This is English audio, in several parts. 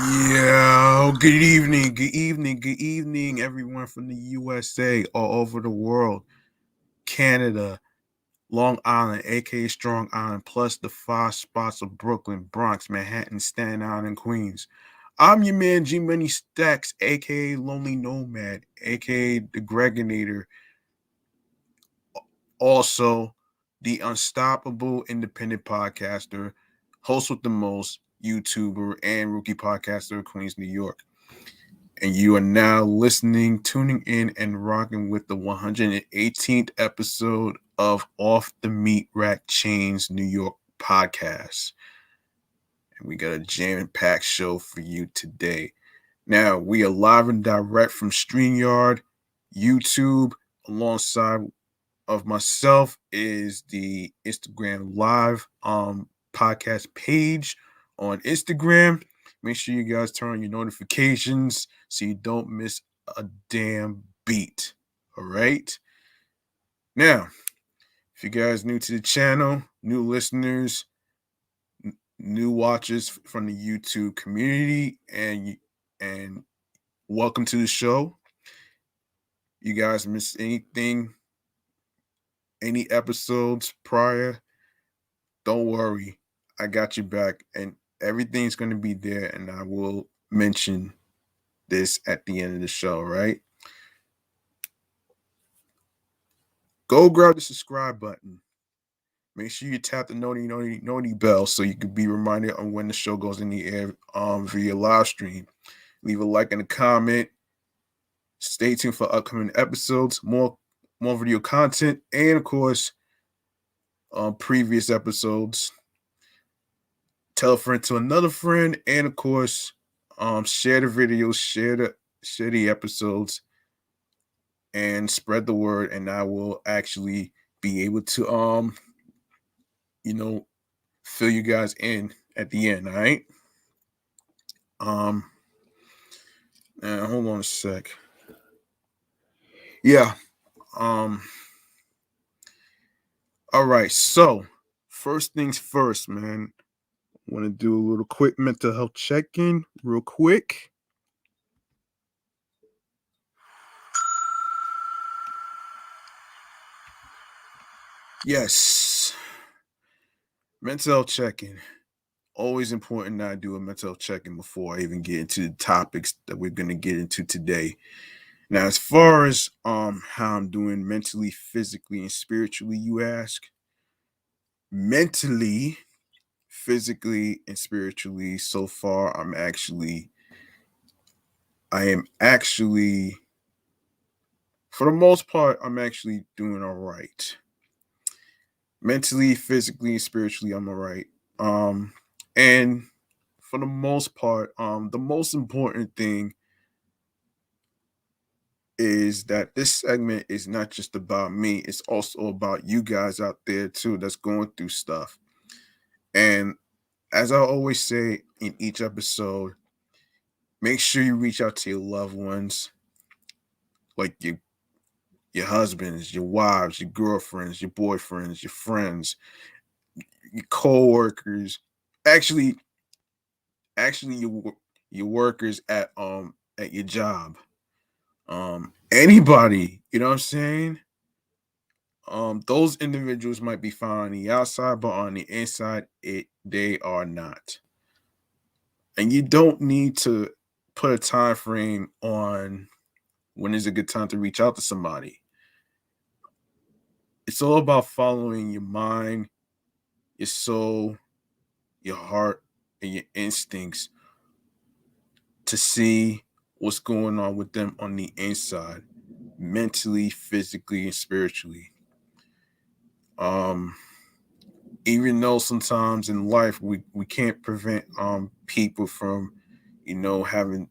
Yo, good evening, everyone from the USA, all over the world, Canada, Long Island, aka Strong Island, plus the five spots of Brooklyn, Bronx, Manhattan, Staten Island, and Queens. I'm your man G Money Stacks, aka Lonely Nomad, aka the Gregonator, also the unstoppable independent podcaster, host with the most, YouTuber, and rookie podcaster of Queens, New York. And you are now listening, tuning in, and rocking with the 118th episode of Off the Meat Rack Chainz New York podcast. And we got a jam-packed show for you today. Now, we are live and direct from StreamYard, YouTube, alongside of myself is the Instagram Live podcast page on Instagram. Make sure you guys turn on your notifications so you don't miss a damn beat. All right. Now, if you guys new to the channel, new listeners, new watchers from the YouTube community, and welcome to the show. You guys miss anything, any episodes prior? Don't worry, I got you back, and everything's going to be there. And I will mention this at the end of the show, right? Go grab the subscribe button. Make sure you tap the noti bell so you can be reminded on when the show goes in the air via live stream. Leave a like and a comment. Stay tuned for upcoming episodes, more video content, and of course, previous episodes. Tell a friend to another friend, and of course, share the videos, share the episodes, and spread the word. And I will actually be able to you know fill you guys in at the end. All right. Um, now hold on a sec. Yeah. Um. All right. So first things first, man. I want to do a little quick mental health check-in, real quick. Yes. Mental health check-in. Always important that I do a mental health check-in before I even get into the topics that we're gonna get into today. Now, as far as how I'm doing mentally, physically, and spiritually, you ask. Mentally, physically, and spiritually, so far, I am actually, for the most part, I'm actually doing all right. Mentally, physically, and spiritually, I'm all right. And for the most part, the most important thing is that this segment is not just about me, it's also about you guys out there too that's going through stuff. And as I always say in each episode, make sure you reach out to your loved ones, like your husbands, your wives, your girlfriends, your boyfriends, your friends, your co-workers, actually your workers at your job. Anybody, you know what I'm saying? Those individuals might be fine on the outside, but on the inside, they are not. And you don't need to put a time frame on when is a good time to reach out to somebody. It's all about following your mind, your soul, your heart, and your instincts to see what's going on with them on the inside, mentally, physically, and spiritually. Um, Even though sometimes in life we can't prevent people from having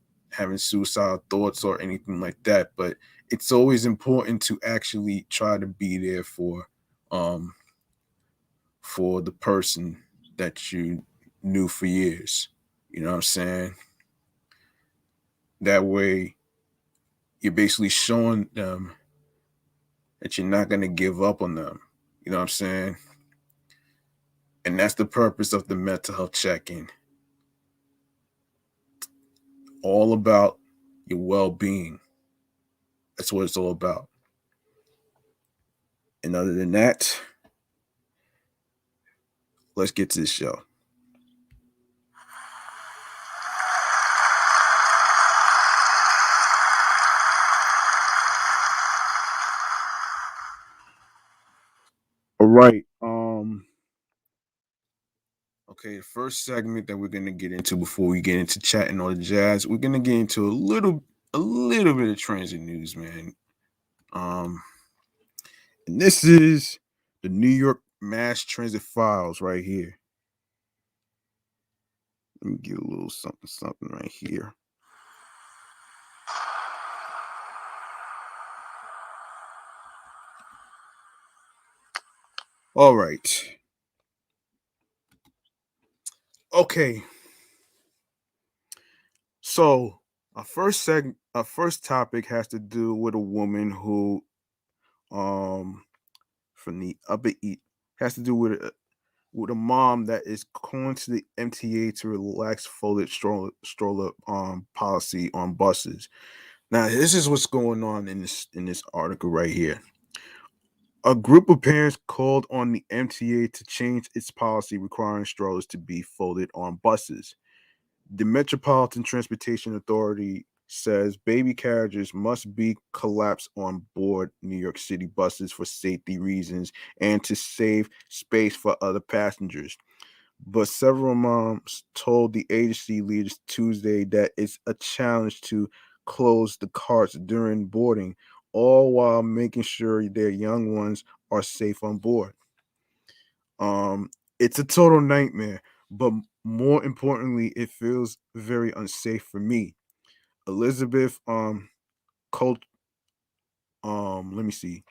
suicidal thoughts or anything like that, but it's always important to actually try to be there um for the person that you knew for years. You know what I'm saying? That way you're basically showing them that you're not going to give up on them. You know what I'm saying? And that's the purpose of the mental health check-in. all about your well-being. That's what it's all about. And other than that, let's get to the show. All right. Okay, the first segment that we're gonna get into before we get into chatting all the jazz, we're gonna get into a little bit of transit news, man. Um, and this is the New York Mass Transit Files right here. Let me get a little something right here. All right. Okay. So our first topic has to do with a woman who, from the Upper East, has to do with a mom that is calling to the MTA to relax folded stroller policy on buses. Now, this is what's going on in this article right here. A group of parents called on the MTA to change its policy requiring strollers to be folded on buses. The Metropolitan Transportation Authority says baby carriages must be collapsed on board New York City buses for safety reasons and to save space for other passengers. But several moms told the agency leaders Tuesday that it's a challenge to close the carts during boarding, all while making sure their young ones are safe on board. Um, it's a total nightmare, but more importantly, it feels very unsafe for me. Elizabeth Colt let me see.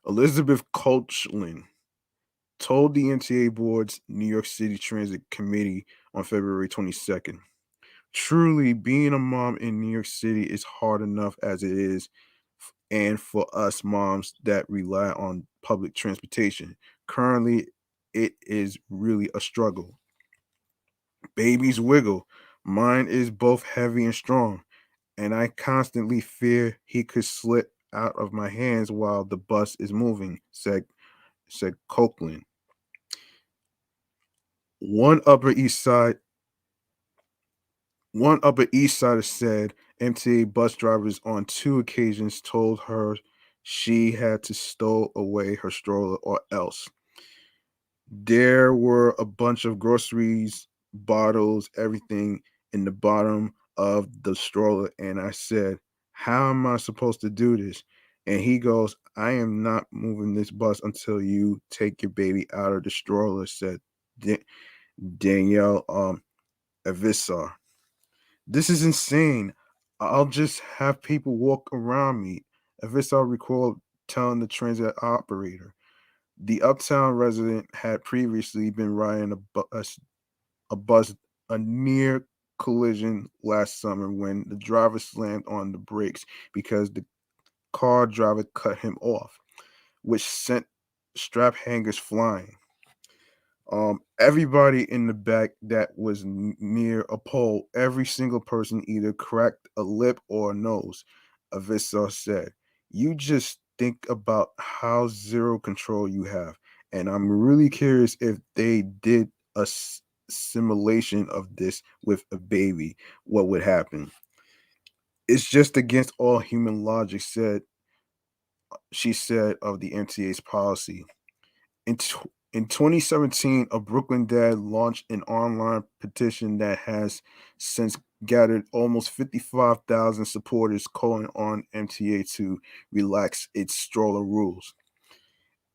Elizabeth Coachland told the MTA board's New York City Transit Committee on February 22nd. Truly, being a mom in New York City is hard enough as it is, and for us moms that rely on public transportation. Currently, it is really a struggle. Babies wiggle. Mine is both heavy and strong, and I constantly fear he could slip out of my hands while the bus is moving, said Copeland. One Upper East Side One Upper East Sider said MTA bus drivers on two occasions told her she had to stow away her stroller or else. There were a bunch of groceries, bottles, everything in the bottom of the stroller. And I said, how am I supposed to do this? And he goes, I am not moving this bus until you take your baby out of the stroller, said Da- Danielle Avisar. This is insane. I'll just have people walk around me. Avisar recalled telling the transit operator. The uptown resident had previously been riding a bus, a near collision last summer when the driver slammed on the brakes because the car driver cut him off, which sent strap hangers flying. Everybody in the back that was near a pole, every single person either cracked a lip or a nose. Avisar said, "You just think about how zero control you have, and I'm really curious if they did a simulation of this with a baby, what would happen? It's just against all human logic," she said of the MTA's policy. In 2017, a Brooklyn dad launched an online petition that has since gathered almost 55,000 supporters calling on MTA to relax its stroller rules.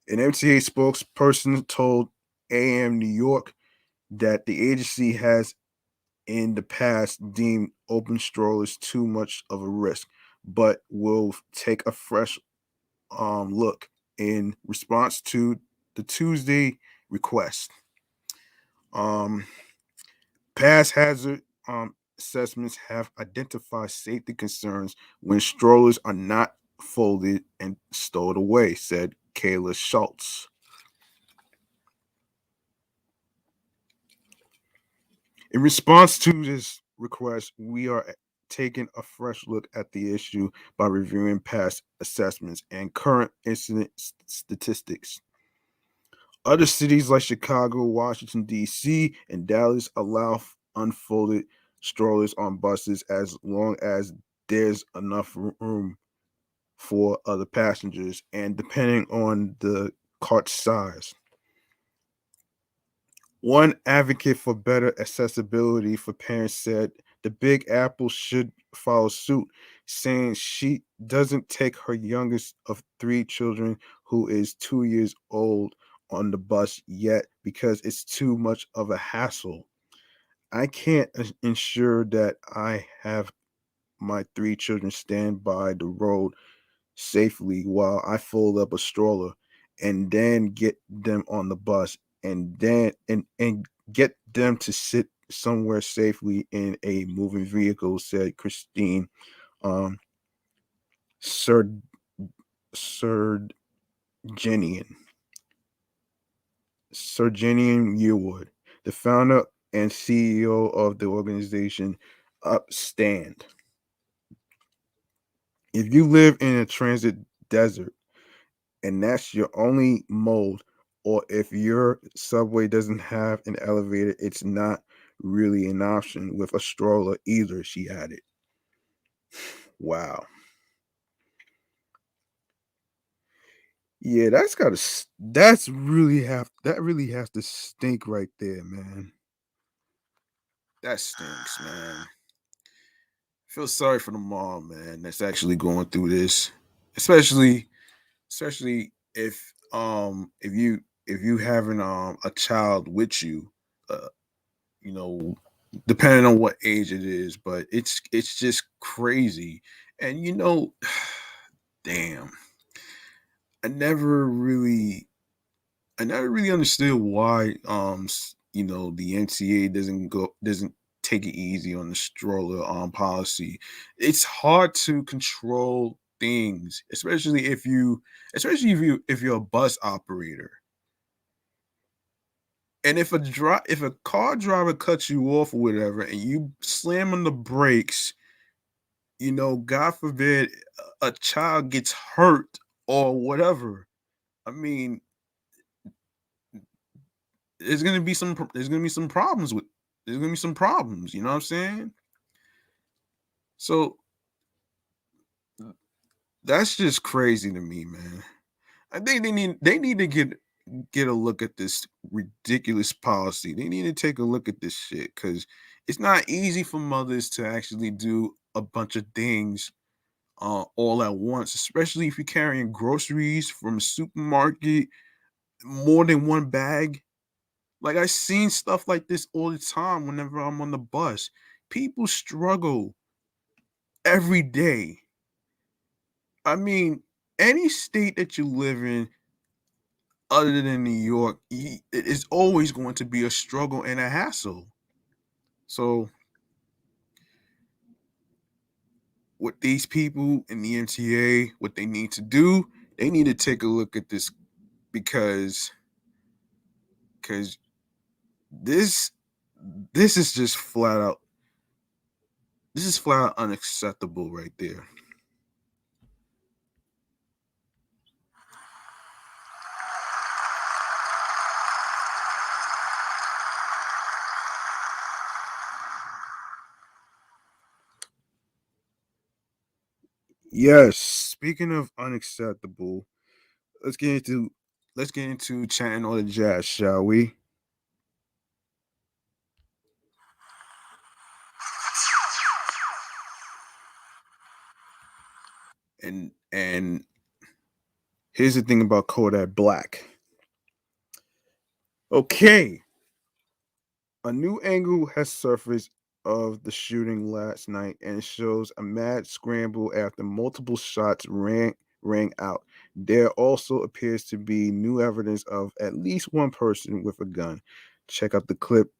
An MTA spokesperson told AM New York that the agency has in the past deemed open strollers too much of a risk, but will take a fresh look in response to the Tuesday request. Um, Past hazard assessments have identified safety concerns when strollers are not folded and stowed away, said Kayla Schultz. In response to this request, we are taken a fresh look at the issue by reviewing past assessments and current incident statistics. Other cities like Chicago, Washington, D.C., and Dallas allow unfolded strollers on buses as long as there's enough room for other passengers and depending on the cart size. One advocate for better accessibility for parents said the Big Apple should follow suit, saying she doesn't take her youngest of three children, who is 2 years old, on the bus yet because it's too much of a hassle. I can't ensure that I have my three children stand by the road safely while I fold up a stroller and then get them on the bus and get them to sit somewhere safely in a moving vehicle, said Christine um Sir Surgenian Yearwood, the founder and CEO of the organization Upstand. If you live in a transit desert and that's your only mode, or if your subway doesn't have an elevator, it's not really an option with a stroller either, she added. Wow. Yeah, that really has to stink right there, man. That stinks, man. Feel sorry for the mom, man, that's actually going through this. Especially if you having a child with you, uh, you know, depending on what age it is, but it's just crazy. And damn, I never really I never really understood why the NCA doesn't take it easy on the stroller policy. It's hard to control things, especially if you're a bus operator. And if a car driver cuts you off or whatever and you slam on the brakes, God forbid a child gets hurt or whatever. I mean, there's gonna be some problems with there's gonna be some problems, you know what I'm saying? So that's just crazy to me, man. I think they need to get a look at this ridiculous policy. They need to take a look at this shit because it's not easy for mothers to actually do a bunch of things all at once, especially if you're carrying groceries from a supermarket, more than one bag. Like I seen stuff like this all the time whenever I'm on the bus. People struggle every day. I mean, any state that you live in other than New York, it is always going to be a struggle and a hassle. So, what these people in the MTA, what they need to do, they need to take a look at this because because this this is just flat out unacceptable right there. Yes, speaking of unacceptable, let's get into chatting all the jazz, shall we? And here's the thing about Kodak Black. Okay, a new angle has surfaced of the shooting last night and shows a mad scramble after multiple shots rang out. There also appears to be new evidence of at least one person with a gun. Check out the clip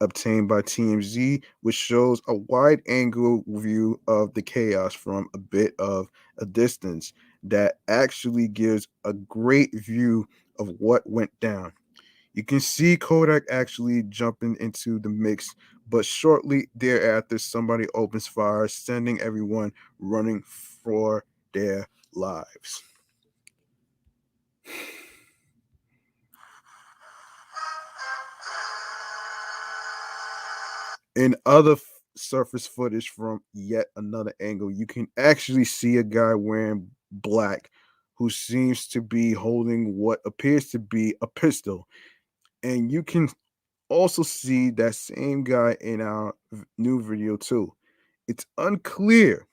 obtained by TMZ, which shows a wide angle view of the chaos from a bit of a distance that actually gives a great view of what went down. You can see Kodak actually jumping into the mix, but shortly thereafter, somebody opens fire, sending everyone running for their lives. In other surface footage from yet another angle, you can actually see a guy wearing black who seems to be holding what appears to be a pistol. And you can also see that same guy in our new video too. It's unclear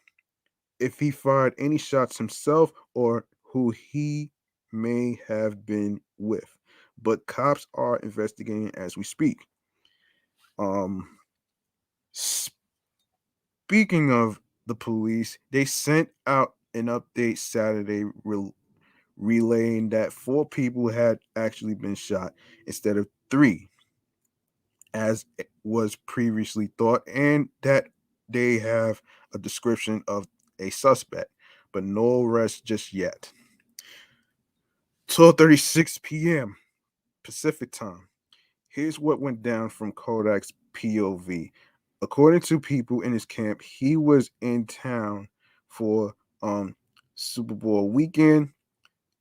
if he fired any shots himself or who he may have been with, but cops are investigating as we speak. Um, Speaking of the police, they sent out an update Saturday relaying that 4 people had actually been shot instead of 3, as it was previously thought, and that they have a description of a suspect, but no arrest just yet. 12:36 p.m. Pacific time. Here's what went down from Kodak's POV. According to people in his camp, he was in town for Super Bowl weekend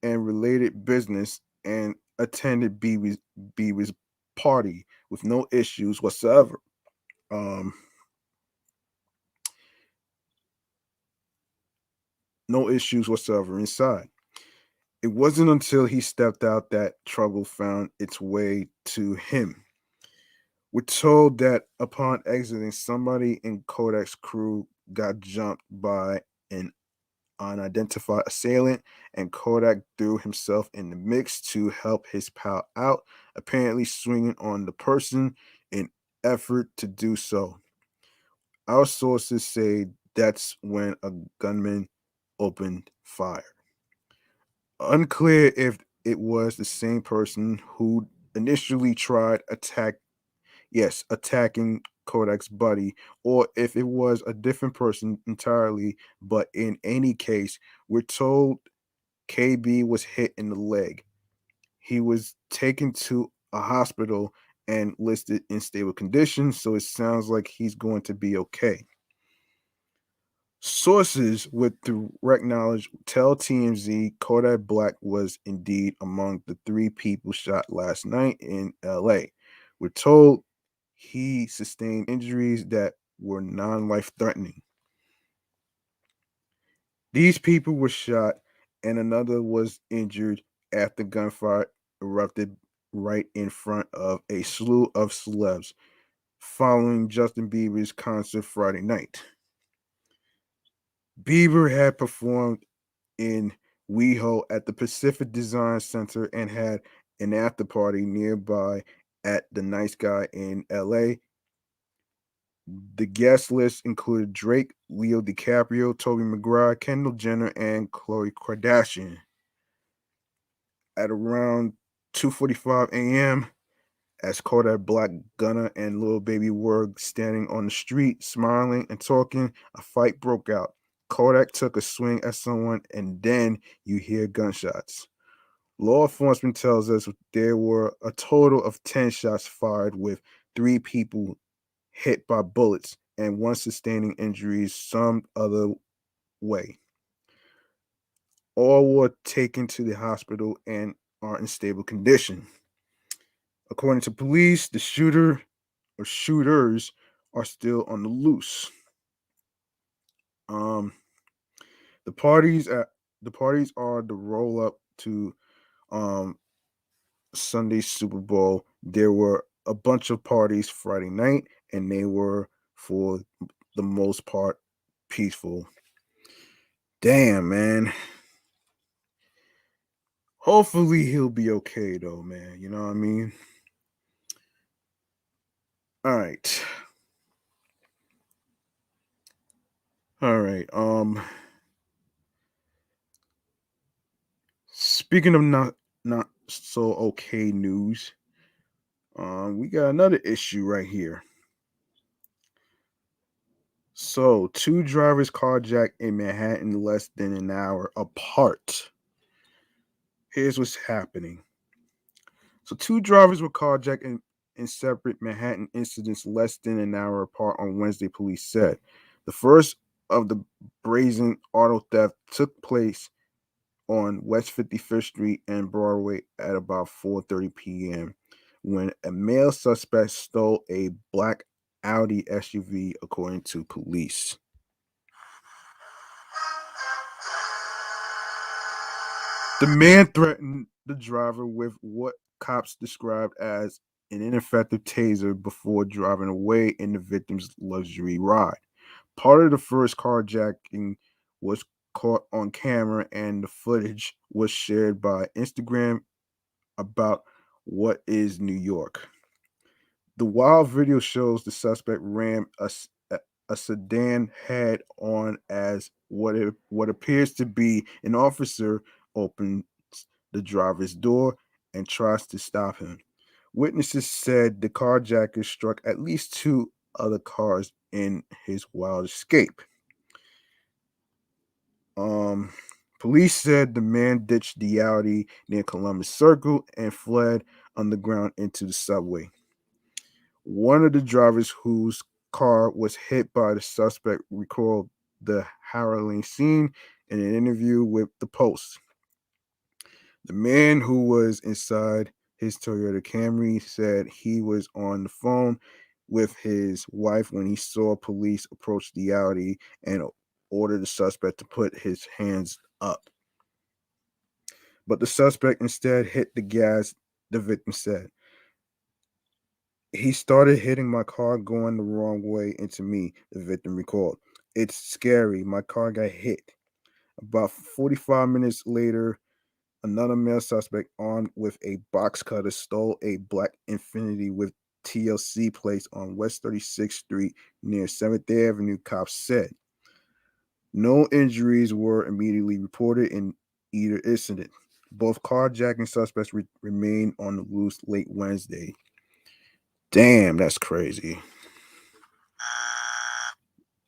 and related business and attended Bieber's party with no issues whatsoever. Um, no issues whatsoever inside. It wasn't until he stepped out that trouble found its way to him. We're told that upon exiting, somebody in Kodak's crew got jumped by an unidentified assailant, and Kodak threw himself in the mix to help his pal out, apparently swinging on the person in effort to do so. Our sources say that's when a gunman opened fire. Unclear if it was the same person who initially tried attacking Kodak's buddy, or if it was a different person entirely. But in any case, we're told KB was hit in the leg. He was taken to a hospital and listed in stable condition, so it sounds like he's going to be okay. Sources with direct knowledge tell TMZ Kodac Black was indeed among the 3 people shot last night in LA. We're told he sustained injuries that were non life threatening. These people were shot, and another was injured after gunfire erupted right in front of a slew of celebs following Justin Bieber's concert Friday night. Bieber had performed in WeHo at the Pacific Design Center and had an after party nearby at the Nice Guy in LA. The guest list included Drake, Leo DiCaprio, Tobey Maguire, Kendall Jenner, and Khloe Kardashian. At around 2:45 a.m., as Kodak Black, Gunna, and Lil Baby were standing on the street, smiling and talking, a fight broke out. Kodak took a swing at someone, and then you hear gunshots. Law enforcement tells us there were a total of 10 shots fired, with 3 people hit by bullets and one sustaining injuries some other way. All were taken to the hospital and are in stable condition. According to police, the shooter or shooters are still on the loose. Um, the parties at the parties are the roll up to um Sunday's Super Bowl. There were a bunch of parties Friday night, and they were for the most part peaceful. Damn, man. Hopefully he'll be okay though, man. You know what I mean? All right. All right. Speaking of not so okay news, we got another issue right here. So, 2 drivers carjacked in Manhattan less than an hour apart. Here's what's happening. So, two drivers were carjacked in separate Manhattan incidents less than an hour apart on Wednesday, police said. The first of the brazen auto theft took place on West 55th Street and Broadway at about 4:30 p.m. when a male suspect stole a black Audi SUV, according to police. The man threatened the driver with what cops described as an ineffective taser before driving away in the victim's luxury ride. Part of the first carjacking was caught on camera, and the footage was shared by Instagram about what is New York. The wild video shows the suspect ram a sedan head on as what appears to be an officer opens the driver's door and tries to stop him. Witnesses said the carjacker struck at least two other cars in his wild escape. Um, Police said the man ditched the Audi near Columbus Circle and fled underground into the subway. One of the drivers whose car was hit by the suspect recalled the harrowing scene in an interview with the Post. The man who was inside his Toyota Camry said he was on the phone with his wife when he saw police approach the Audi and ordered the suspect to put his hands up. But the suspect instead hit the gas, the victim said. He started hitting my car going the wrong way into me, the victim recalled. It's scary. My car got hit. About 45 minutes later, another male suspect armed with a box cutter stole a black Infiniti with TLC plates on West 36th Street near 7th Avenue, cops said. No injuries were immediately reported in either incident. Both carjacking suspects remained on the loose late Wednesday. Damn, that's crazy.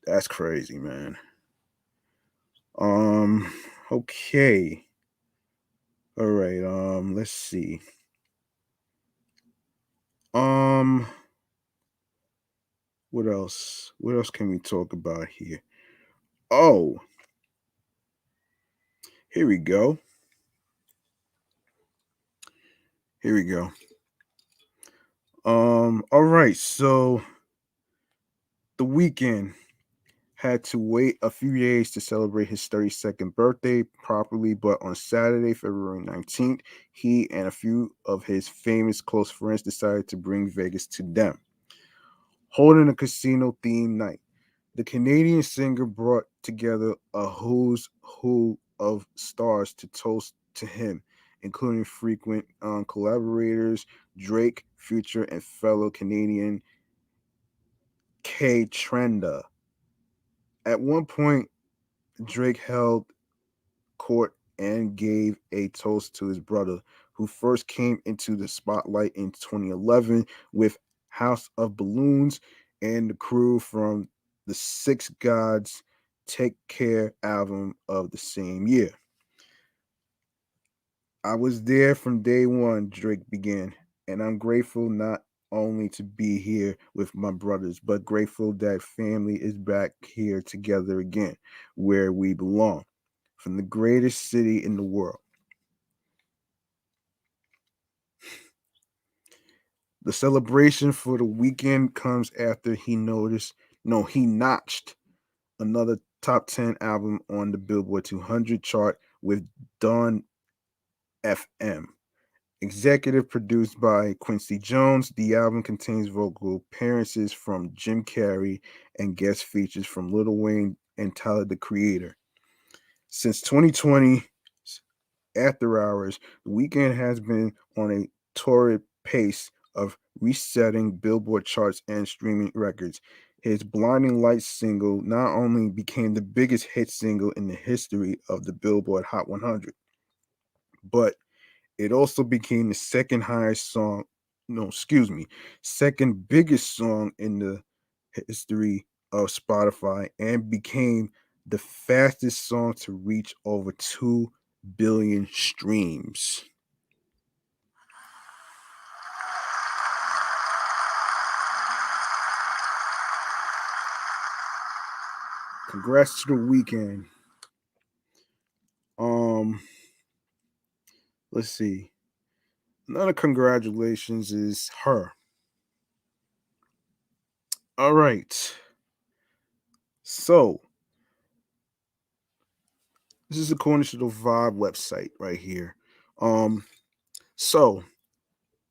That's crazy, man. Um, okay. All right, let's see. Um, what else? What else can we talk about here? Oh, here we go. Here we go. All right, so the Weeknd had to wait a few days to celebrate his 32nd birthday properly, but on Saturday, February 19th, he and a few of his famous close friends decided to bring Vegas to them, holding a casino-themed night. The Canadian singer brought together a who's who of stars to toast to him, including frequent collaborators Drake, Future, and fellow Canadian K Trenda. At one point, Drake held court and gave a toast to his brother, who first came into the spotlight in 2011 with House of Balloons and the crew from the Six Gods Take Care album of the same year. I was there from day one, Drake began, and I'm grateful not only to be here with my brothers, but grateful that family is back here together again, where we belong, from the greatest city in the world. The celebration for the Weeknd comes after he notched another top 10 album on the Billboard 200 chart with Dawn FM. Executive produced by Quincy Jones, the album contains vocal appearances from Jim Carrey and guest features from Lil Wayne and Tyler the Creator. Since 2020, After Hours, the Weeknd has been on a torrid pace of resetting Billboard charts and streaming records. His Blinding Lights single not only became the biggest hit single in the history of the Billboard Hot 100, but it also became the second highest song, no, excuse me, second biggest song in the history of Spotify and became the fastest song to reach over 2 billion streams. Congrats to the Weeknd. Um, let's see. Another congratulations is H.E.R. All right. So this is according to the Vibe website right here. Um, so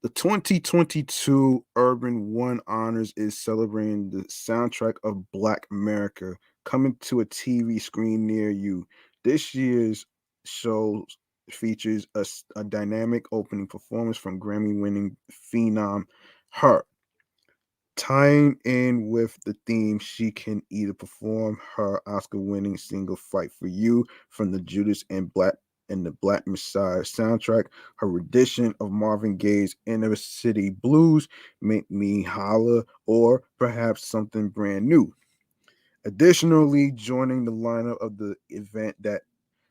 the 2022 Urban One Honors is celebrating the soundtrack of Black America coming to a TV screen near you. This year's show features a dynamic opening performance from Grammy-winning phenom H.E.R. Tying in with the theme, she can either perform her Oscar-winning single "Fight for You" from the Judas and the Black Messiah soundtrack, her rendition of Marvin Gaye's "Inner City Blues," "Make Me Holler," or perhaps something brand new. Additionally, joining the lineup of the event that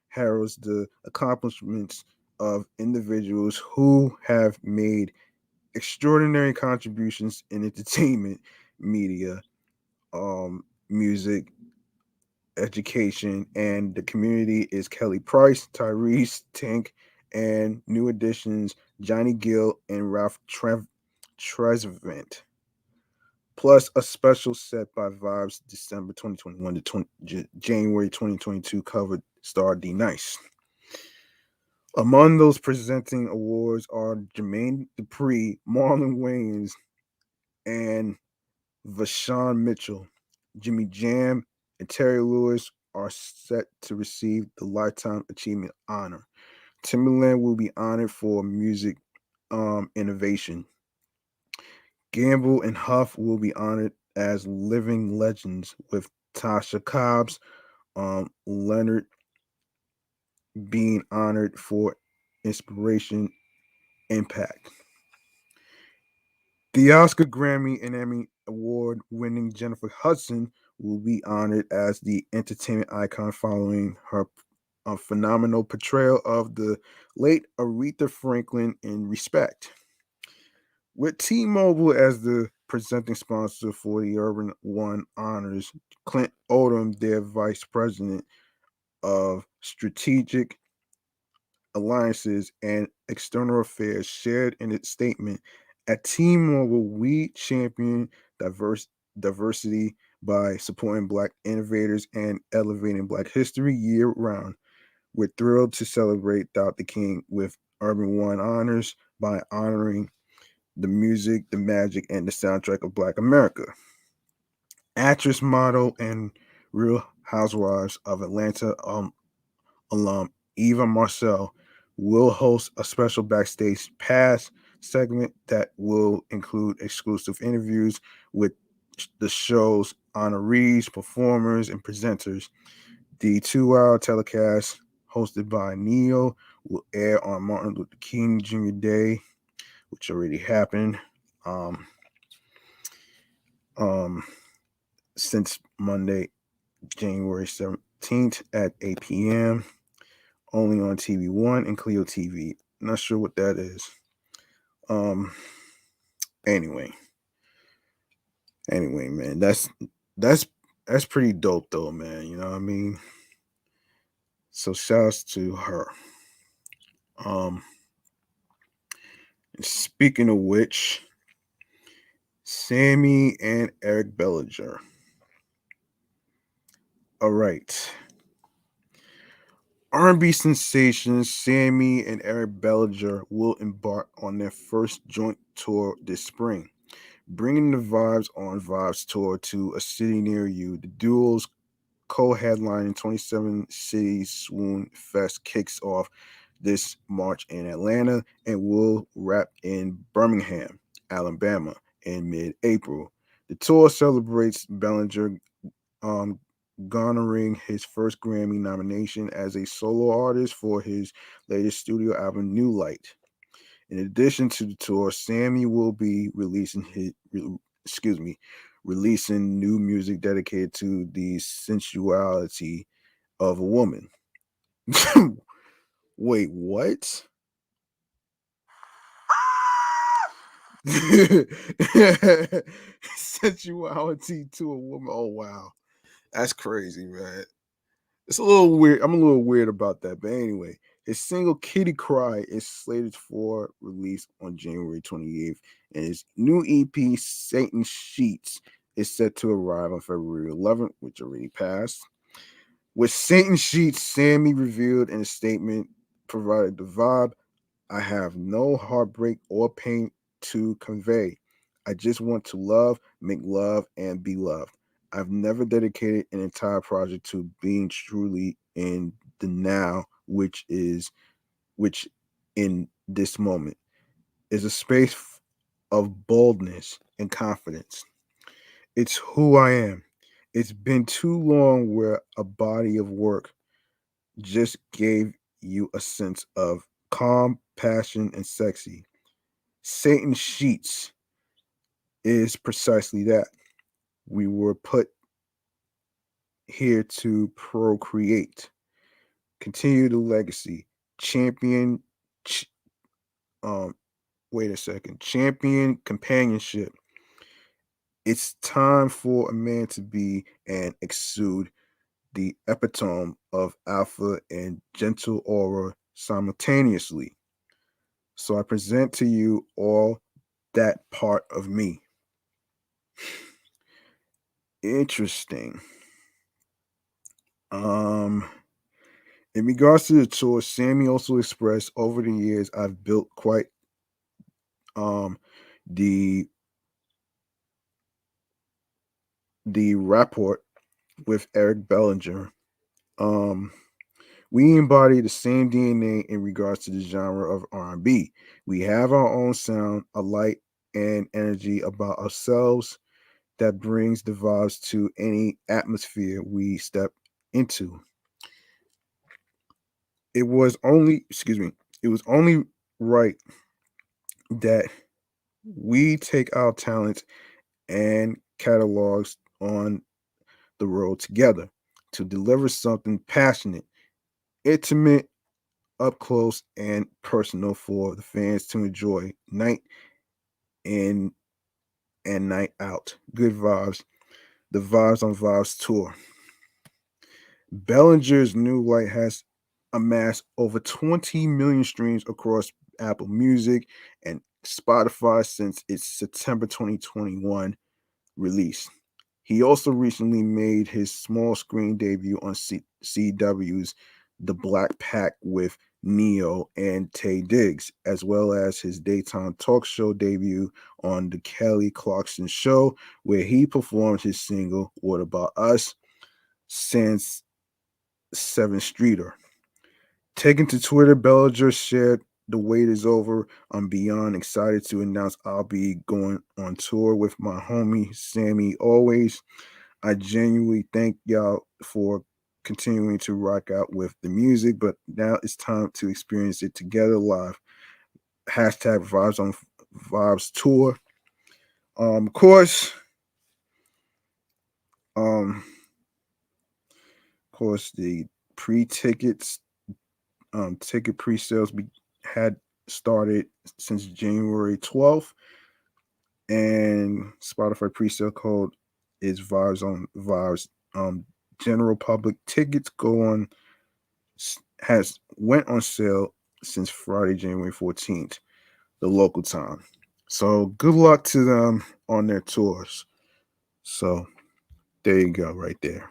heralds the accomplishments of individuals who have made extraordinary contributions in entertainment, media, music, education, and the community is Kelly Price, Tyrese Tank, and new additions Johnny Gill and Ralph Tresvant. Plus a special set by Vibes December 2021 to January 2022 cover star D Nice. Among those presenting awards are Jermaine Dupri, Marlon Wayans, and Vashawn Mitchell. Jimmy Jam and Terry Lewis are set to receive the Lifetime Achievement Honor. Timberland will be honored for music innovation. Gamble and Huff will be honored as living legends, with Tasha Cobbs, Leonard being honored for inspiration impact. The Oscar, Grammy, and Emmy Award winning Jennifer Hudson will be honored as the entertainment icon following her phenomenal portrayal of the late Aretha Franklin in Respect. With T Mobile as the presenting sponsor for the Urban One Honors, Clint Odom, their vice president of strategic alliances and external affairs, shared in its statement, at T-Mobile, we champion diversity by supporting Black innovators and elevating Black history year round. We're thrilled to celebrate Dr. King with Urban One Honors by honoring the music, the magic, and the soundtrack of Black America. Actress, model, and Real Housewives of Atlanta alum Eva Marcel will host a special backstage pass segment that will include exclusive interviews with the show's honorees, performers, and presenters. The 2 hour telecast, hosted by Neo, will air on Martin Luther King Jr. Day, which already happened. Um, um, since Monday, January 17th at 8 p.m. only on TV One and Clio TV. Not sure what that is. Um. Anyway, man, that's that's pretty dope though, man. You know what I mean? So shouts to her. Um. Speaking of which, Sammie and Eric Bellinger. All right. R&B sensations Sammie and Eric Bellinger will embark on their first joint tour this spring, bringing the Vibes on Vibes tour to a city near you. The duo's co-headlining 27 City Swoon Fest kicks off this March in Atlanta and will wrap in Birmingham, Alabama in mid-April. The tour celebrates Bellinger um, garnering his first Grammy nomination as a solo artist for his latest studio album, New Light. In addition to the tour, Sammie will be releasing new music dedicated to the sensuality of a woman. Wait, what? Sensuality to a woman. Oh wow. That's crazy, man. It's a little weird. I'm a little weird about that. But anyway, his single Kitty Cry is slated for release on January 28th. And his new EP, Satan Sheets, is set to arrive on February 11th, which already passed. With Satan Sheets, Sammie revealed in a statement provided the vibe: I have no heartbreak or pain to convey. I just want to love, make love, and be loved. I've never dedicated an entire project to being truly in the now, which in this moment is a space of boldness and confidence. It's who I am. It's been too long where a body of work just gave you a sense of calm, passion, and sexy. Satan Sheets is precisely that. We were put here to procreate, continue the legacy, champion. Ch- um, wait a second, champion companionship. It's time for a man to be and exude the epitome of alpha and gentle aura simultaneously. So I present to you all that part of me. Interesting. Um, in regards to the tour, Sammie also expressed over the years I've built quite um the rapport with Eric Bellinger. Um, we embody the same DNA in regards to the genre of R&B. We have our own sound, a light and energy about ourselves that brings the vibes to any atmosphere we step into. It was only right that we take our talents and catalogs on the road together to deliver something passionate, intimate, up close, and personal for the fans to enjoy night in and night out. Good vibes, the Vibes on Vibes tour. Bellinger's new light has amassed over 20 million streams across Apple Music and Spotify since its September 2021 release. He also recently made his small screen debut on CW's The Black Pack with Neo and Tay Diggs, as well as his daytime talk show debut on The Kelly Clarkson Show, where he performed his single What About Us since 7th Streeter. Taken to Twitter, Bellinger shared the wait is over. I'm beyond excited to announce I'll be going on tour with my homie Sammie always. I genuinely thank y'all for continuing to rock out with the music, but now it's time to experience it together live. Hashtag Vibes on Vibes tour. Of course, um, the pre-tickets, ticket pre-sales had started since January 12th, and Spotify pre-sale code is Vibes on Vibes. General public tickets go on has went on sale since Friday, January 14th, the local time. So good luck to them on their tours. So there you go, right there.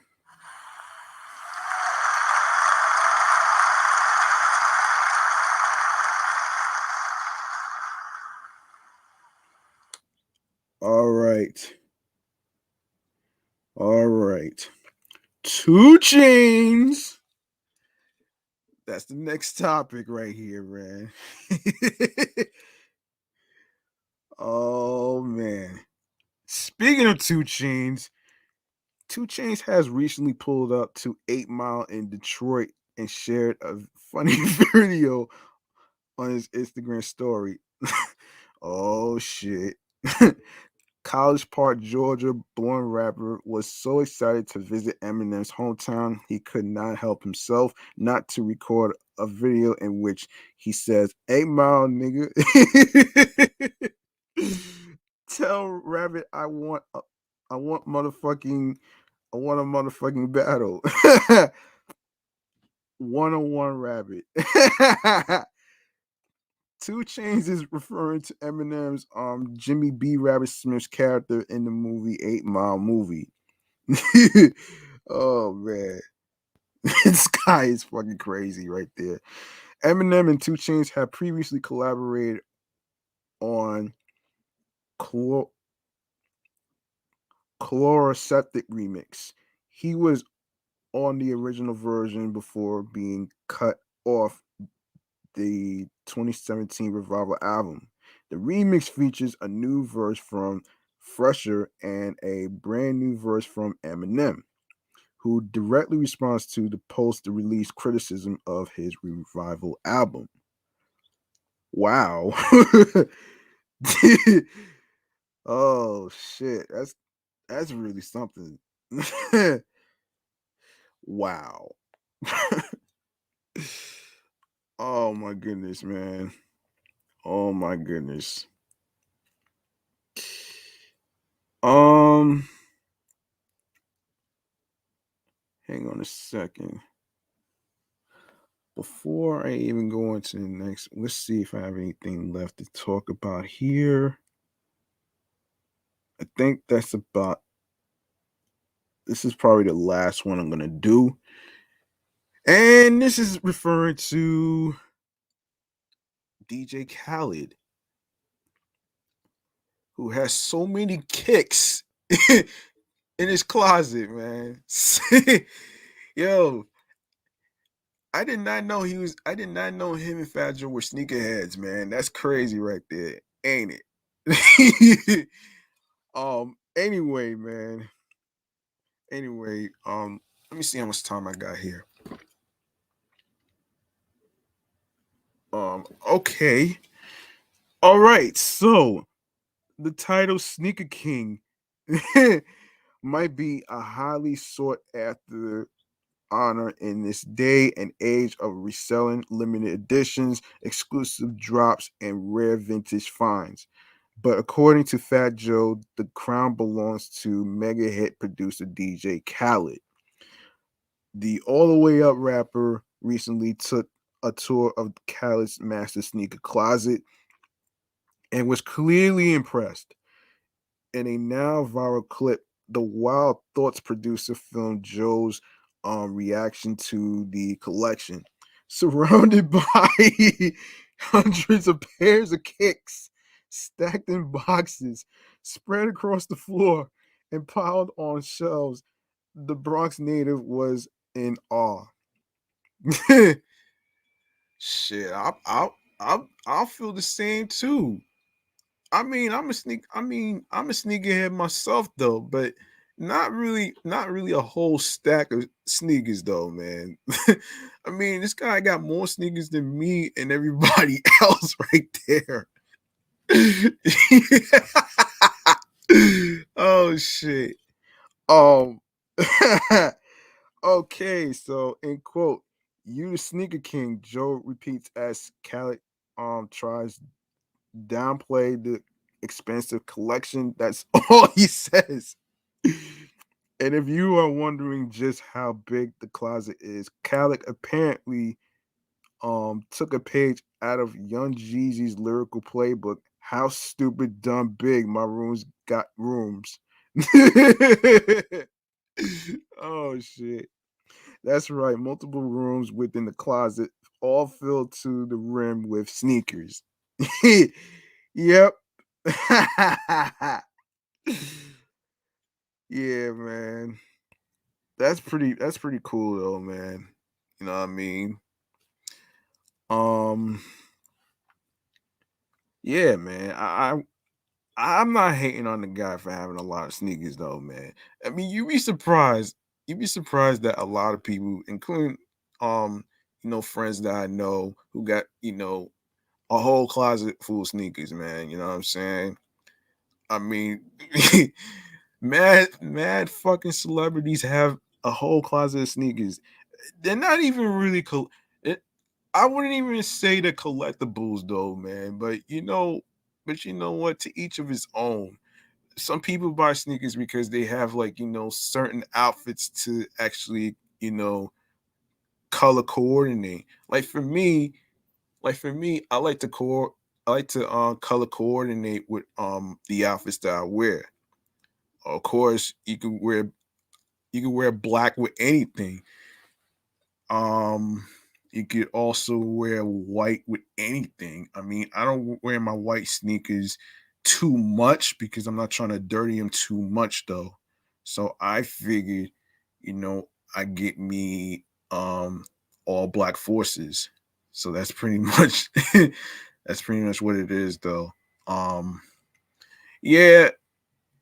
All right. All right. 2 Chainz. That's the next topic right here, man. Oh man. Speaking of 2 Chainz, 2 Chainz has recently pulled up to 8 Mile in Detroit and shared a funny video on his Instagram story. Oh shit. College Park, Georgia born rapper was so excited to visit Eminem's hometown, he could not help himself not to record a video in which he says, 8 Mile, nigga. Tell Rabbit I want motherfucking I want a motherfucking battle. 101 Rabbit. 2 Chainz is referring to Eminem's Jimmy B. Rabbit Smith's character in the movie 8 Mile Movie. Oh man. This guy is fucking crazy right there. Eminem and 2 Chainz have previously collaborated on Chloroseptic Remix. He was on the original version before being cut off the 2017 Revival album. The remix features a new verse from Fresher and a brand new verse from Eminem, who directly responds to the post-release criticism of his Revival album. Wow. Oh shit, that's really something. Wow. Oh my goodness, man. Oh my goodness. Um, hang on a second. Before I even go into the next, let's see if I have anything left to talk about here. I think that's about, this is probably the last one I'm gonna do. And this is referring to DJ Khaled, who has so many kicks in his closet, man. Yo, I did not know him and Fat Joe were sneakerheads, man. That's crazy right there, ain't it? Anyway, man. Anyway, let me see how much time I got here. Okay. All right, so the title Sneaker King might be a highly sought after honor in this day and age of reselling limited editions, exclusive drops, and rare vintage finds. But according to Fat Joe, the crown belongs to mega hit producer DJ Khaled. The All the Way Up rapper recently took a tour of Khaled's master sneaker closet and was clearly impressed. In a now viral clip, the Wild Thoughts producer filmed Joe's reaction to the collection, surrounded by hundreds of pairs of kicks stacked in boxes, spread across the floor, and piled on shelves. The Bronx native was in awe. Shit, I'll feel the same too. I'm a sneakerhead myself though, but not really a whole stack of sneakers though, man. I mean, this guy got more sneakers than me and everybody else right there. Oh shit. Um okay, so in quote, you the sneaker king, Joe repeats as Khaled tries downplay the expensive collection. That's all he says. And if you are wondering just how big the closet is, Khaled apparently took a page out of Young Jeezy's lyrical playbook. How stupid, dumb, big my rooms got rooms. Oh shit. That's right, multiple rooms within the closet, all filled to the rim with sneakers. Yep. Yeah, man. That's pretty cool though, man. You know what I mean? Um yeah, man. I'm not hating on the guy for having a lot of sneakers though, man. I mean, you'd be surprised that a lot of people, including friends that I know who got, a whole closet full of sneakers, man. You know what I'm saying? I mean, mad fucking celebrities have a whole closet of sneakers. They're not even really I wouldn't even say the collectibles though, man. But you know what? To each of his own. some people buy sneakers because they have like, certain outfits to actually, color coordinate. Like for me, I like to color coordinate with the outfits that I wear. Of course, you can wear black with anything. Um, you could also wear white with anything. I mean, I don't wear my white sneakers too much because I'm not trying to dirty them too much though. So I figured, you know, I get me all black forces. So that's pretty much that's pretty much what it is though. Um yeah,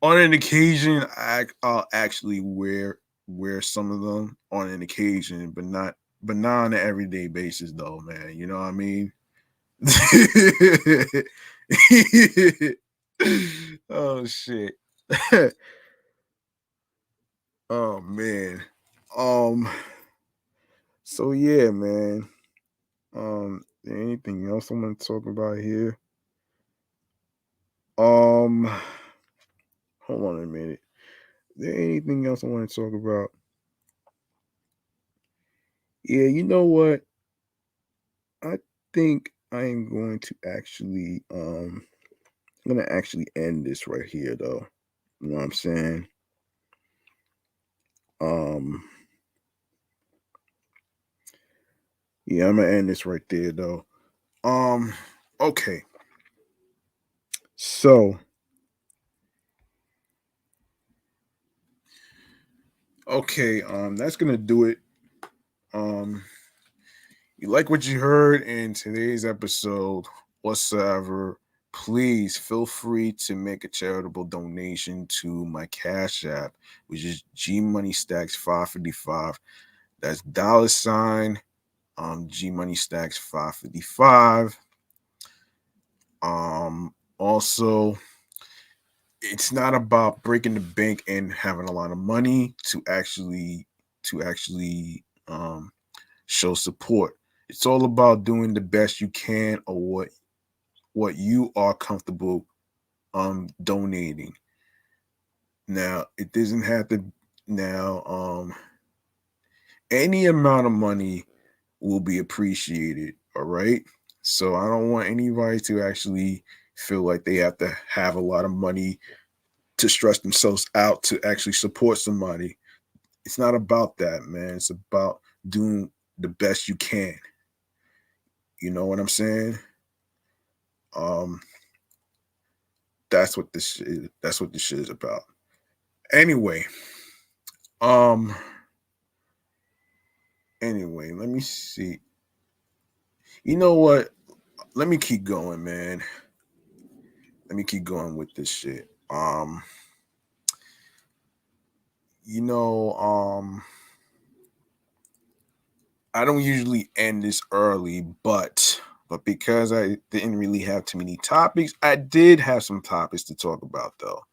on an occasion I'll actually wear some of them on an occasion, but not on an everyday basis though, man. You know what I mean? Oh shit. Oh man. Um so yeah, man. Anything else I want to talk about here? Um hold on a minute. Is there anything else I want to talk about? Yeah, you know what? I think I am going to actually I'm gonna actually end this right here though. You know what I'm saying? Um yeah, I'm gonna end this right there though. Um okay. So okay, that's gonna do it. Um you like what you heard in today's episode whatsoever, please feel free to make a charitable donation to my Cash App, which is G Money Stacks 555. That's $ G Money Stacks 555. Also, it's not about breaking the bank and having a lot of money to actually show support. It's all about doing the best you can or what you are comfortable donating. Now, it doesn't have to now any amount of money will be appreciated, all right? So I don't want anybody to actually feel like they have to have a lot of money to stress themselves out to actually support somebody. It's not about that, man. It's about doing the best you can. You know what I'm saying? Um, that's what this shit is about. Anyway, um, let me see. You know what? Let me keep going, man. Let me keep going with this shit. You know, I don't usually end this early, but because I didn't really have too many topics, I did have some topics to talk about though.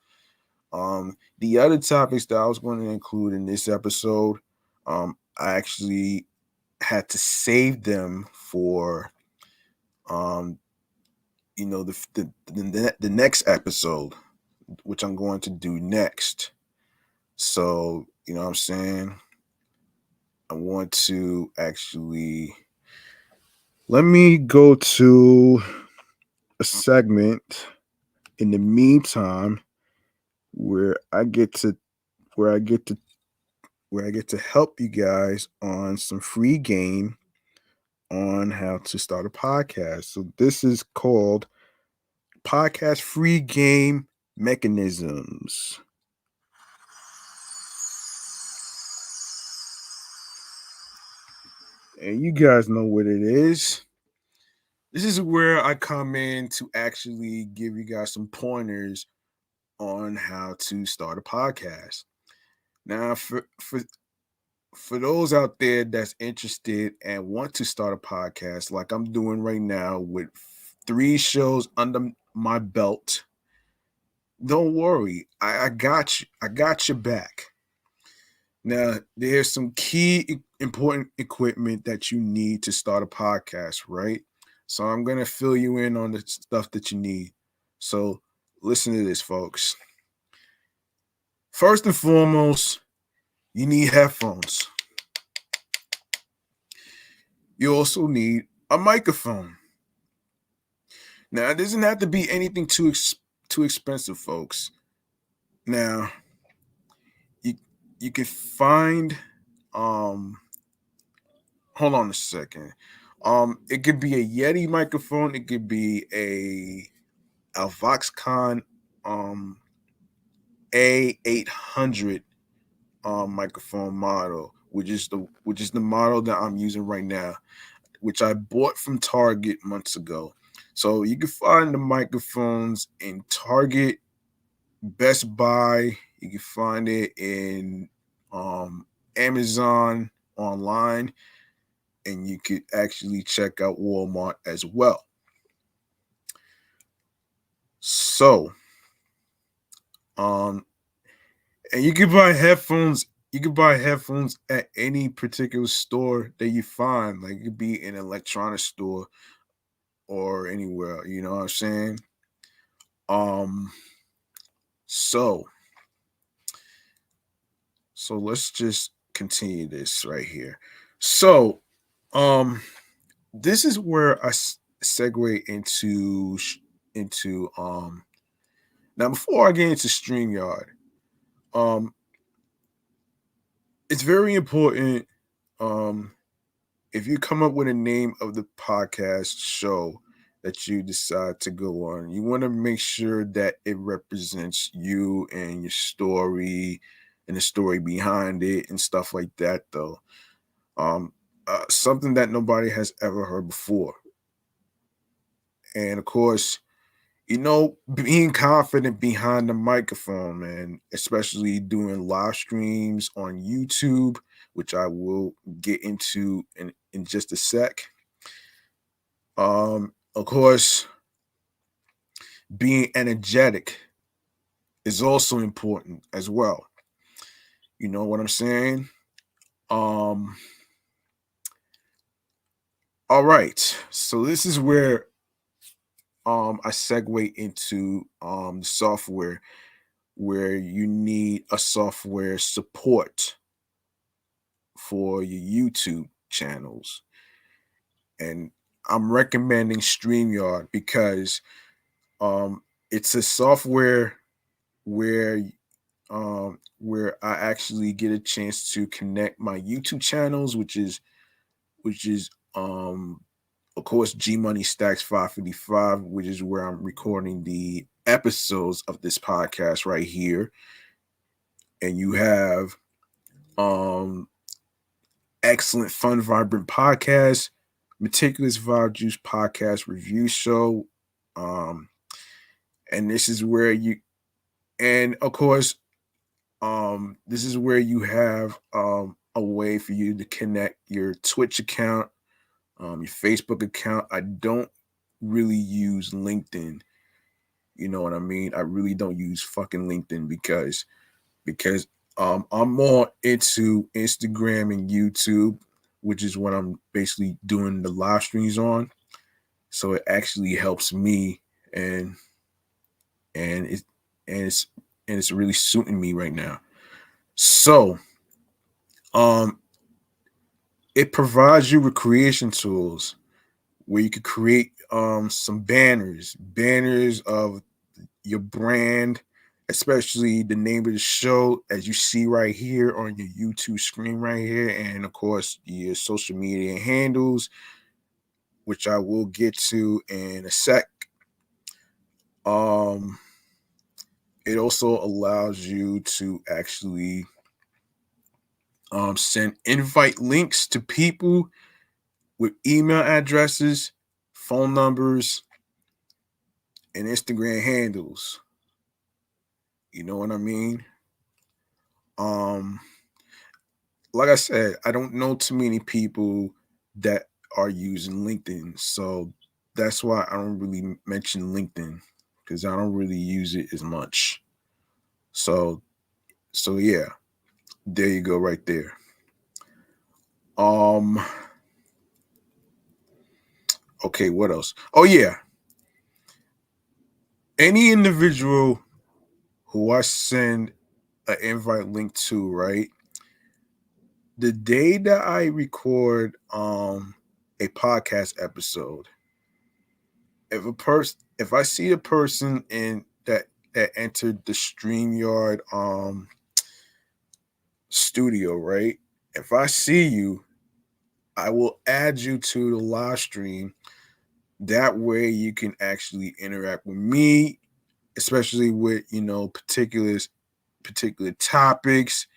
The other topics that I was going to include in this episode, I actually had to save them for um, the next episode, which I'm going to do next. So, you know what I'm saying? I want to actually let me go to a segment in the meantime where I get to where I get to where I get to help you guys on some free game on how to start a podcast. So this is called Podcast Free Game Mechanisms. And you guys know what it is. This is where I come in to actually give you guys some pointers on how to start a podcast. Now, for those out there that's interested and want to start a podcast, like I'm doing right now with 3 shows under my belt, don't worry. I got you. I got your back. Now, there's some key important equipment that you need to start a podcast, right? So I'm going to fill you in on the stuff that you need. So listen to this, folks. First and foremost, you need headphones. You also need a microphone. Now, it doesn't have to be anything too expensive, folks. Now, you can find hold on a second. It could be a Yeti microphone. It could be a Voxcon A800 microphone model, which is the model that I'm using right now, which I bought from Target months ago. So you can find the microphones in Target, Best Buy. You can find it in Amazon online, and you could actually check out Walmart as well. So, and you can buy headphones. You can buy headphones at any particular store that you find. Like, it could be an electronics store or anywhere. You know what I'm saying? Um. So, let's just continue this right here. So, this is where I segue into now, before I get into StreamYard, it's very important, if you come up with a name of the podcast show that you decide to go on, you want to make sure that it represents you and your story and the story behind it and stuff like that, though. Something that nobody has ever heard before. And of course, being confident behind the microphone, man, especially doing live streams on YouTube, which I will get into in just a sec. Of course, being energetic is also important as well. You know what I'm saying? All right. So this is where I segue into the software, where you need a software support for your YouTube channels. And I'm recommending StreamYard because it's a software where I actually get a chance to connect my YouTube channels, which is of course G Money Stacks 555, which is where I'm recording the episodes of this podcast right here. And you have excellent, fun, vibrant podcast, Meticulous Vibe Juice podcast review show. And this is where and of course, this is where you have a way for you to connect your Twitch account, your Facebook account. I don't really use LinkedIn. You know what I mean? I really don't use fucking LinkedIn because I'm more into Instagram and YouTube, which is what I'm basically doing the live streams on. So it actually helps me, and it's and it's and it's really suiting me right now. So, it provides you with creation tools where you could create some banners of your brand, especially the name of the show, as you see right here on your YouTube screen right here, and of course your social media handles, which I will get to in a sec. It also allows you to actually send invite links to people with email addresses, phone numbers, and Instagram handles. You know what I mean? Um, like I said, I don't know too many people that are using LinkedIn, so that's why I don't really mention LinkedIn, because I don't really use it as much. So yeah, there you go, right there. Okay, what else? Oh yeah, any individual who I send an invite link to, right? The day that I record a podcast episode, if I see a person in that entered the StreamYard studio, right? If I see you, I will add you to the live stream. That way you can actually interact with me, especially with particular topics.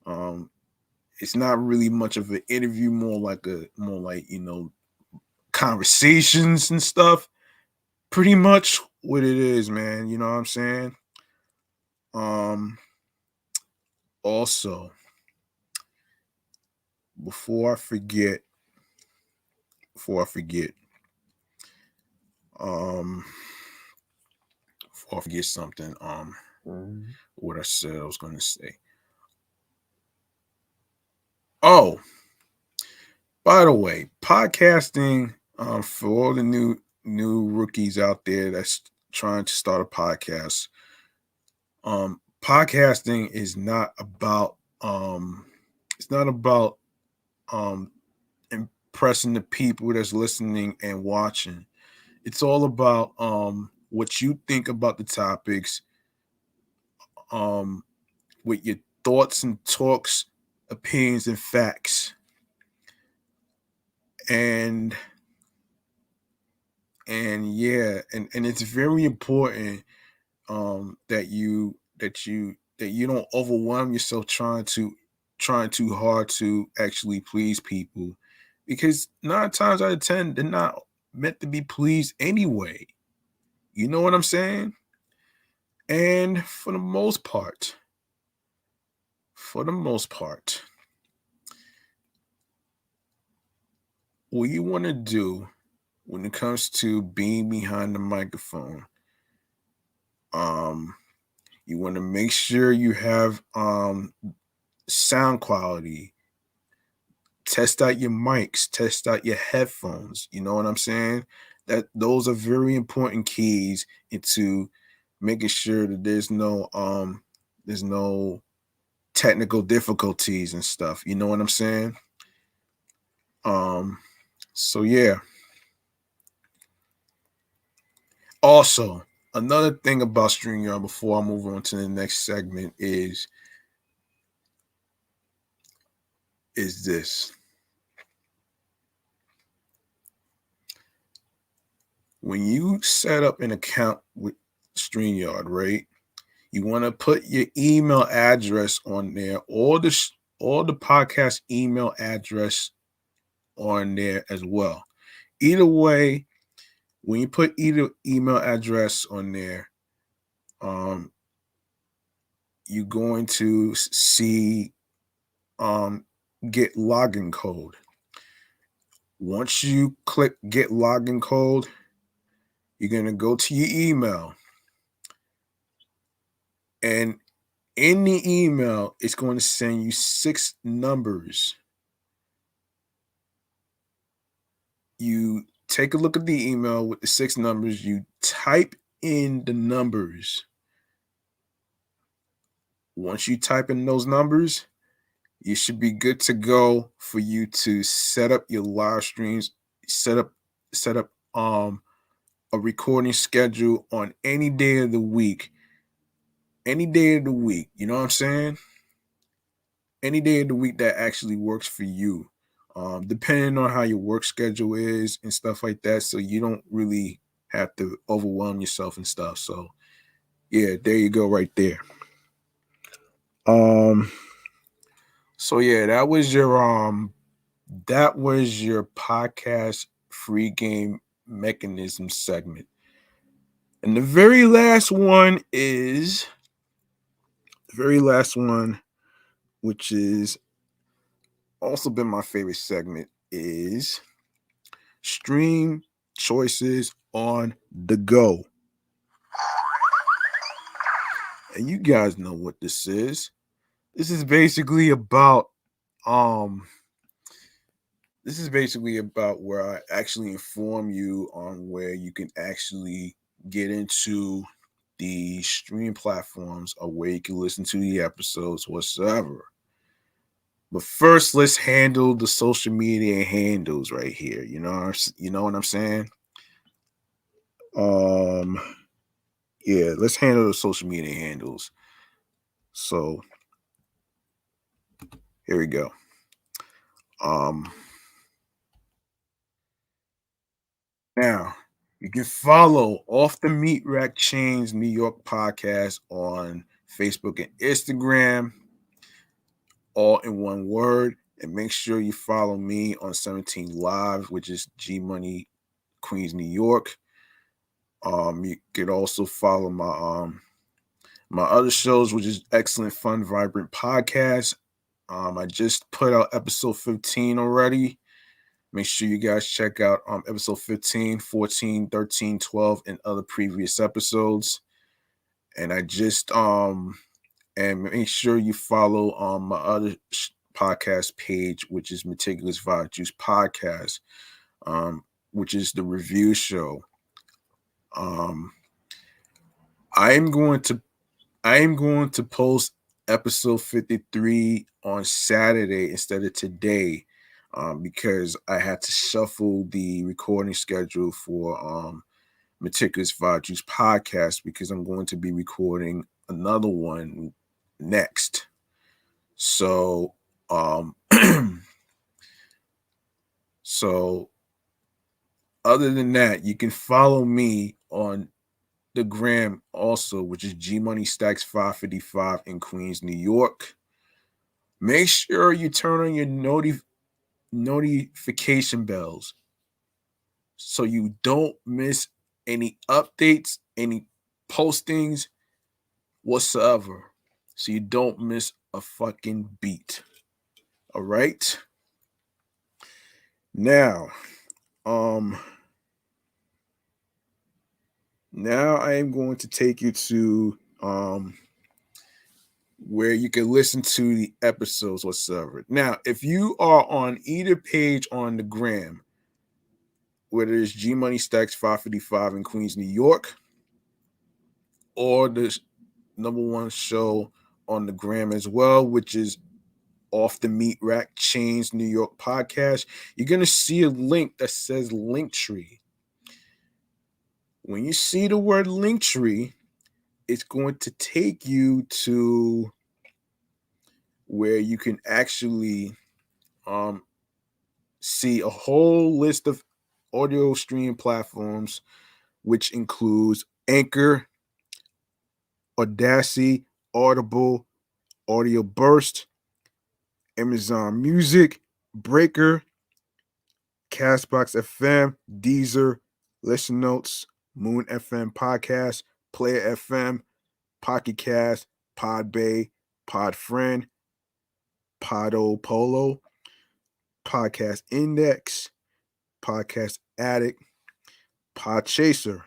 Um, it's not really much of an interview, more like conversations and stuff. Pretty much what it is, man. You know what I'm saying? Um, Also, before I forget, before I forget, um, before I forget something, what I said I was going to say. Oh, by the way, podcasting, for all the new rookies out there that's trying to start a podcast, podcasting is not about it's not about um impressing the people that's listening and watching. It's all about what you think about the topics, um with your thoughts and talks, opinions and facts. And yeah, and it's very important that you don't overwhelm yourself trying too hard to actually please people, because 9 times out of 10 they're not meant to be pleased anyway. You know what I'm saying? And for the most part, what you want to do when it comes to being behind the microphone, um, you want to make sure you have sound quality. Test out your mics, test out your headphones. You know what I'm saying? That those are very important keys into making sure that there's no technical difficulties and stuff. You know what I'm saying? Um so yeah. Also, another thing about StreamYard before I move on to the next segment is this. When you set up an account with StreamYard, right? You want to put your email address on there, or the podcast email address on there as well. Either way, when you put either email address on there, um, you're going to see get login code. Once you click get login code, you're gonna go to your email, and in the email, it's going to send you 6 numbers. You take a look at the email with the 6 numbers, you type in the numbers. Once you type in those numbers, you should be good to go for you to set up your live streams, set up a recording schedule on any day of the week. Any day of the week, you know what I'm saying? Any day of the week that actually works for you. Depending on how your work schedule is and stuff like that, so you don't really have to overwhelm yourself and stuff. So yeah, there you go, right there. Um, so yeah, that was your podcast free game mechanism segment. And the very last one, which is also been my favorite segment, is stream choices on the go. And you guys know what this is. This is basically about um where I actually inform you on where you can actually get into the streaming platforms are where you can listen to the episodes whatsoever. But first, let's handle the social media handles right here. You know what I'm saying? Yeah, let's handle the social media handles. So here we go. Now you can follow Off the Meat Rack Chainz New York podcast on Facebook and Instagram, all in one word. And make sure you follow me on 17 Live, which is G Money Queens, New York. You could also follow my other shows, which is Excellent Fun Vibrant Podcast. I just put out episode 15 already. Make sure you guys check out episode 15, 14, 13, 12, and other previous episodes. And I just and make sure you follow my other podcast page, which is Meticulous Vibe Juice Podcast, which is the review show. I am going to post episode 53 on Saturday instead of today, because I had to shuffle the recording schedule for Meticulous Vibe Juice Podcast, because I'm going to be recording another one next. So so other than that, you can follow me on the gram also, which is G Money Stacks 555 in Queens, New York. Make sure you turn on your notification bells so you don't miss any updates, any postings whatsoever. So you don't miss a fucking beat. All right. Now I am going to take you to where you can listen to the episodes whatsoever. Now, if you are on either page on the gram, whether it's G Money Stacks 555 in Queens, New York, or the number one show on the gram as well, which is Off the Meat Rack Chainz New York podcast, you're going to see a link that says Linktree. When you see the word Linktree, it's going to take you to where you can actually see a whole list of audio stream platforms, which includes Anchor, Audacity, Audible, Audio Burst, Amazon Music, Breaker, Castbox FM, Deezer, Listen Notes, Moon FM Podcast, Player FM, Pocket Cast, Podbay, Podfriend, Podo Polo, Podcast Index, Podcast Addict, Podchaser,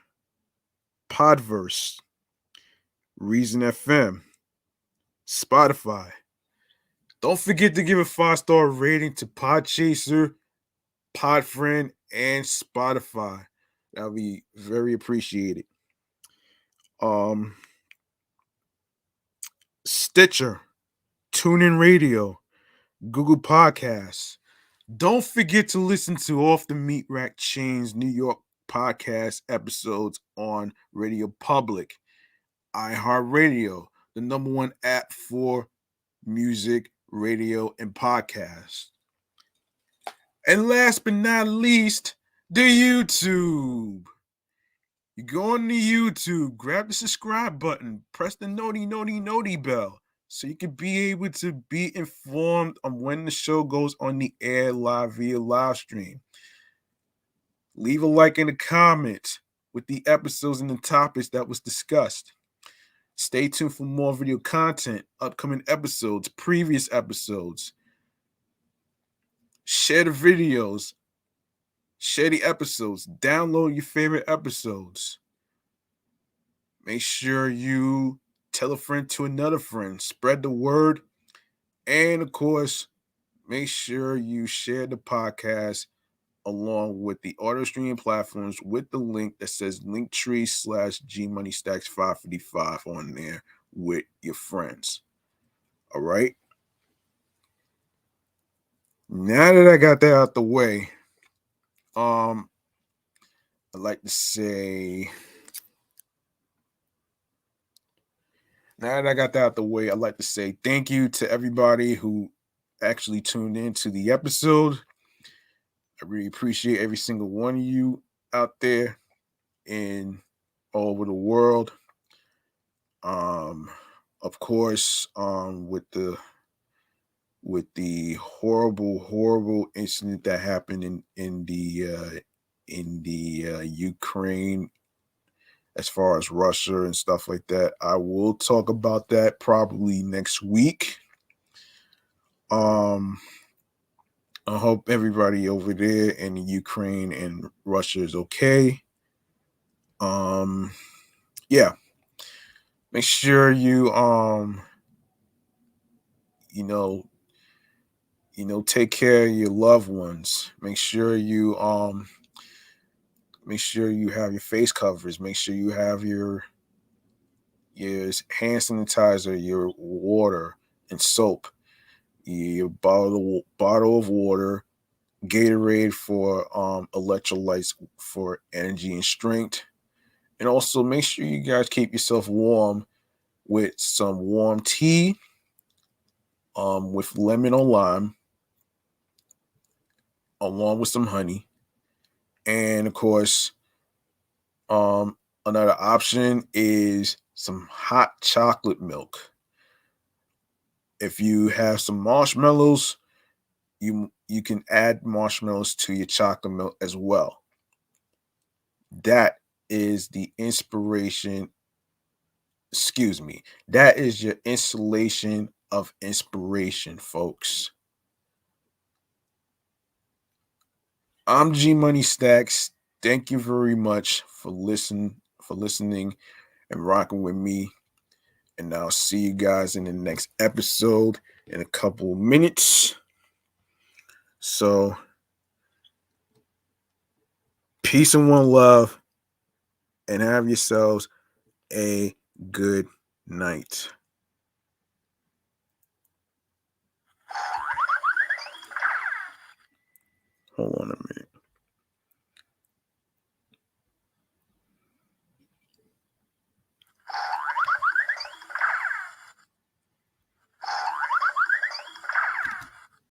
Podverse, Reason FM, Spotify. Don't forget to give a 5-star rating to Podchaser, Podfriend, and Spotify. That'll be very appreciated. Stitcher, TuneIn Radio, Google Podcasts. Don't forget to listen to Off the Meat Rack Chainz New York podcast episodes on Radio Public, iHeartRadio, the number one app for music, radio, and podcasts. And last but not least, the YouTube. You go on the YouTube, grab the subscribe button, press the noti bell so you can be able to be informed on when the show goes on the air live via live stream. Leave a like in the comments with the episodes and the topics that was discussed. Stay tuned for more video content, upcoming episodes, previous episodes. Share the videos, share the episodes, download your favorite episodes. Make sure you tell a friend to another friend, spread the word, and of course, make sure you share the podcast along with the auto streaming platforms with the link that says linktree/GMoneyStacks555 on there with your friends. All right. Now that I got that out the way, I'd like to say, I'd like to say thank you to everybody who actually tuned in to the episode. I really appreciate every single one of you out there in all over the world. Of course, with the horrible incident that happened in the Ukraine, as far as Russia and stuff like that. I will talk about that probably next week. I hope everybody over there in the Ukraine and Russia is okay. Yeah. Make sure you take care of your loved ones. Make sure you have your face covers. Make sure you have your hand sanitizer, your water and soap, your bottle of water, Gatorade for electrolytes for energy and strength. And also make sure you guys keep yourself warm with some warm tea with lemon or lime, along with some honey. And of course, another option is some hot chocolate milk. If you have some marshmallows, you can add marshmallows to your chocolate milk as well. That is the inspiration. Excuse me. That is your installation of inspiration, folks. I'm G Money Stacks. Thank you very much for listening and rocking with me. And I'll see you guys in the next episode in a couple of minutes. So, peace and one love, and have yourselves a good night. Hold on a minute.